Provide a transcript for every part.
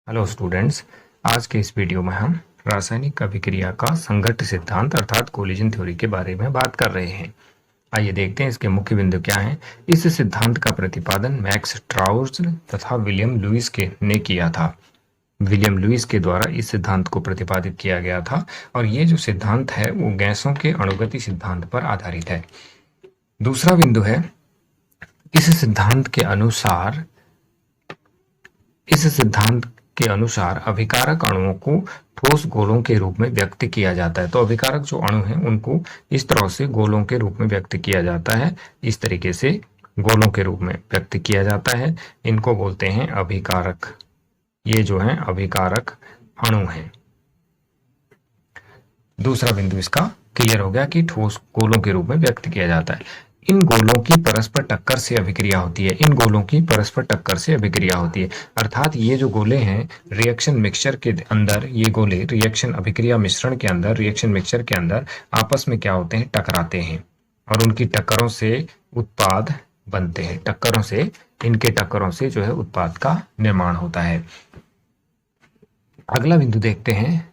Hello students. आज के इस वीडियो में हम रासायनिक अभिक्रिया का संघट्ट सिद्धांत अर्थात कोलिजन थ्योरी के बारे में बात कर रहे हैं। आइए देखते हैं इसके मुख्य बिंदु क्या हैं। इस सिद्धांत का प्रतिपादन मैक्स स्ट्राउस तथा विलियम लुईस के ने किया था। विलियम लुईस के द्वारा इस सिद्धांत को प्रतिपादित किया गया था और ये जो सिद्धांत है वो गैसों के अणुगति सिद्धांत पर आधारित है। दूसरा बिंदु है, इस सिद्धांत के अनुसार अभिकारक अणुओं को ठोस गोलों के रूप में व्यक्त किया जाता है। तो अभिकारक जो अणु हैं उनको इस तरह से गोलों के रूप में व्यक्त किया जाता है, इस तरीके से गोलों के रूप में व्यक्त किया जाता है। इनको बोलते हैं अभिकारक। ये जो है अभिकारक अणु हैं। दूसरा बिंदु इसका क्लियर हो गया कि ठोस गोलों के रूप में व्यक्त किया जाता है। इन गोलों की परस्पर टक्कर से अभिक्रिया होती है। अर्थात ये जो गोले हैं रिएक्शन मिक्सचर के अंदर, ये गोले रिएक्शन अभिक्रिया मिश्रण के अंदर, रिएक्शन मिक्सचर के अंदर आपस में क्या होते हैं, टकराते हैं और उनकी टक्करों से उत्पाद बनते हैं। इनके टक्करों से जो है उत्पाद का निर्माण होता है। अगला बिंदु देखते हैं,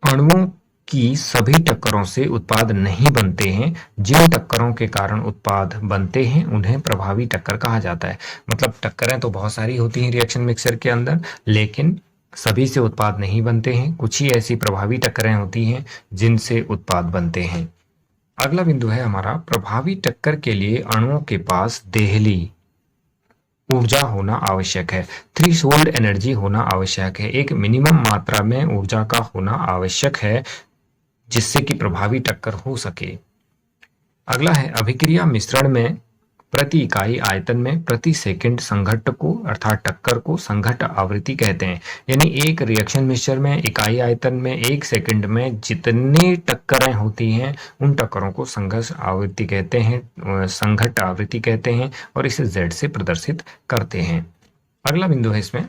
अणुओं की सभी टक्करों से उत्पाद नहीं बनते हैं। जिन टक्करों के कारण उत्पाद बनते हैं उन्हें प्रभावी टक्कर कहा जाता है। मतलब टक्करें तो बहुत सारी होती हैं रिएक्शन मिक्सर के अंदर, लेकिन सभी से उत्पाद नहीं बनते हैं। कुछ ही ऐसी प्रभावी टक्करें होती हैं जिनसे उत्पाद बनते हैं। अगला बिंदु है हमारा, प्रभावी टक्कर के लिए अणुओं के पास देहली ऊर्जा होना आवश्यक है। थ्रीशोल्ड एनर्जी होना आवश्यक है। एक मिनिमम मात्रा में ऊर्जा का होना आवश्यक है जिससे कि प्रभावी टक्कर हो सके। अगला है, अभिक्रिया मिश्रण में प्रति इकाई आयतन में प्रति सेकंड संघट्ट को अर्थात टक्कर को संघट्ट आवृत्ति कहते हैं। यानी एक रिएक्शन मिक्सचर में इकाई आयतन में एक सेकंड में जितनी टक्करें होती हैं उन टक्करों को संघर्ष आवृत्ति कहते हैं, संघट्ट आवृत्ति कहते हैं और इसे Z से प्रदर्शित करते हैं। अगला बिंदु है इसमें,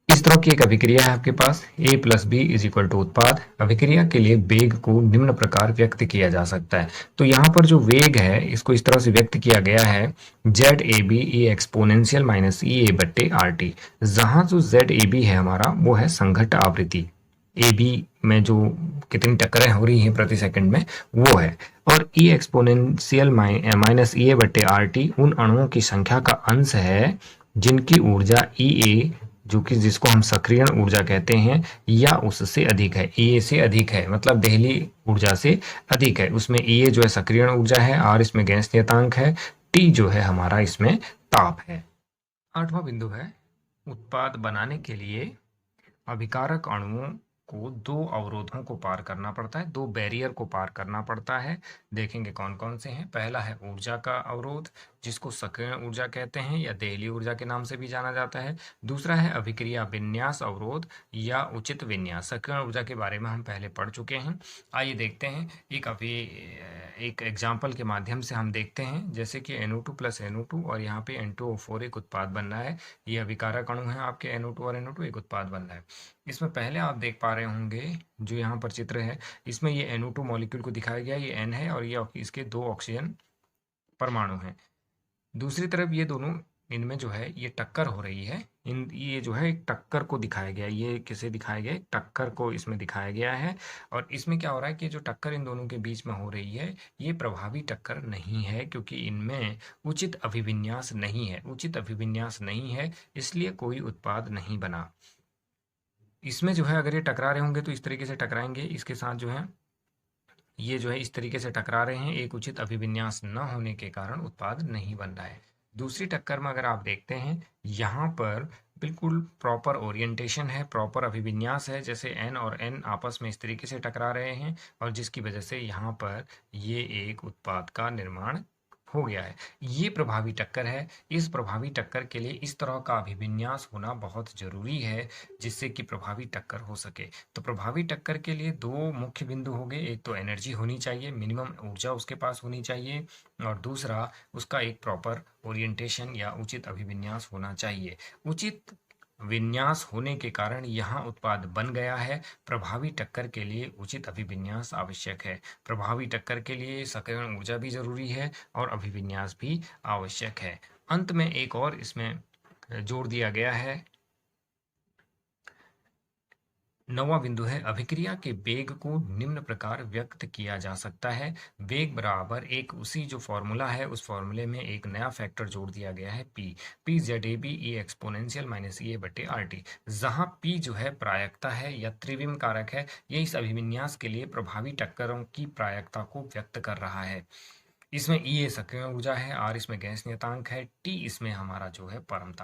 इस तरह की एक अभिक्रिया है आपके पास A plus B is equal to उत्पाद। अभिक्रिया के लिए वेग को निम्न प्रकार व्यक्त किया जा सकता है। तो यहाँ पर जो वेग है इसको इस तरह से व्यक्त किया गया है, Z A B A exponential minus E A बट्टे आर टी। जहाँ जो जेड ए बी है हमारा वो है संघट्ट आवृत्ति, ए बी में जो कितनी टक्करें हो रही हैं प्रति सेकंड में वो है, और ई एक्सपोनेंशियल माइनस ई ए बट्टे आर टी उन अणुओं की संख्या का अंश है जिनकी ऊर्जा ई ए, जो कि जिसको हम सक्रियण ऊर्जा कहते हैं, या उससे अधिक है। ई ए से अधिक है मतलब देहली ऊर्जा से अधिक है। उसमें ई ए जो है सक्रियण ऊर्जा है, आर इसमें गैस नियतांक है, टी जो है हमारा इसमें ताप है। आठवां बिंदु है, उत्पाद बनाने के लिए अभिकारक अणुओं को दो अवरोधों को पार करना पड़ता है, दो बैरियर को पार करना पड़ता है। देखेंगे कौन कौन से हैं। पहला है ऊर्जा का अवरोध जिसको सक्रियण ऊर्जा कहते हैं या देहली ऊर्जा के नाम से भी जाना जाता है। दूसरा है अभिक्रिया विन्यास अवरोध या उचित विन्यास। सक्रियण ऊर्जा के बारे में हम पहले पढ़ चुके हैं। आइए देखते हैं एक एग्जाम्पल के माध्यम से हम देखते हैं। जैसे कि NO2 प्लस NO2 और यहाँ पे N2O4 एक उत्पाद बन रहा है। ये अभिकारक अणु है आपके NO2 और NO2 एक उत्पाद बन रहा है। इसमें पहले आप देख पा रहे होंगे जो यहाँ पर चित्र है, इसमें ये NO2 मॉलिक्यूल को दिखाया गया, ये N है और ये इसके दो ऑक्सीजन परमाणु हैं। दूसरी तरफ ये दोनों, इनमें जो है ये टक्कर हो रही है। ये जो है एक टक्कर को दिखाया गया, ये किसे दिखाया गया, टक्कर को इसमें दिखाया गया है। और इसमें क्या हो रहा है कि जो टक्कर इन दोनों के बीच में हो रही है ये प्रभावी टक्कर नहीं है, क्योंकि इनमें उचित अभिविन्यास नहीं है, इसलिए कोई उत्पाद नहीं बना। इसमें जो है अगर ये टकरा रहे होंगे तो इस तरीके से टकराएंगे, इसके साथ जो है ये जो है इस तरीके से टकरा रहे हैं, एक उचित अभिविन्यास न होने के कारण उत्पाद नहीं बन रहा है। दूसरी टक्कर में अगर आप देखते हैं यहाँ पर बिल्कुल प्रॉपर ओरिएंटेशन है, प्रॉपर अभिविन्यास है, जैसे N और N आपस में इस तरीके से टकरा रहे हैं और जिसकी वजह से यहाँ पर ये एक उत्पाद का निर्माण हो गया है। ये प्रभावी टक्कर है। इस प्रभावी टक्कर के लिए इस तरह का अभिविन्यास होना बहुत जरूरी है जिससे कि प्रभावी टक्कर हो सके। तो प्रभावी टक्कर के लिए दो मुख्य बिंदु हो गए, एक तो एनर्जी होनी चाहिए, मिनिमम ऊर्जा उसके पास होनी चाहिए, और दूसरा उसका एक प्रॉपर ओरिएंटेशन या उचित अभिविन्यास होना चाहिए। उचित विन्यास होने के कारण यहाँ उत्पाद बन गया है। प्रभावी टक्कर के लिए उचित अभिविन्यास आवश्यक है। प्रभावी टक्कर के लिए सक्रियण ऊर्जा भी जरूरी है और अभिविन्यास भी आवश्यक है। अंत में एक और इसमें जोड़ दिया गया है। 9वां बिंदु है अभिक्रिया के वेग को निम्न प्रकार व्यक्त किया जा सकता है। वेग बराबर एक उसी जो फॉर्मूला है उस फॉर्मूले में एक नया फैक्टर जोड़ दिया गया है P Z A B E exponential minus E A बटे आर टी, जहां पी जो है प्रायिकता है या त्रिविम कारक है। ये इस अभिविन्यास के लिए प्रभावी टक्करों की प्रायिकता को व्यक्त कर रहा है। इसमें ई ए सक्रिय ऊर्जा है, आर इसमें गैस नियतांक है, टी इसमें हमारा जो है परमता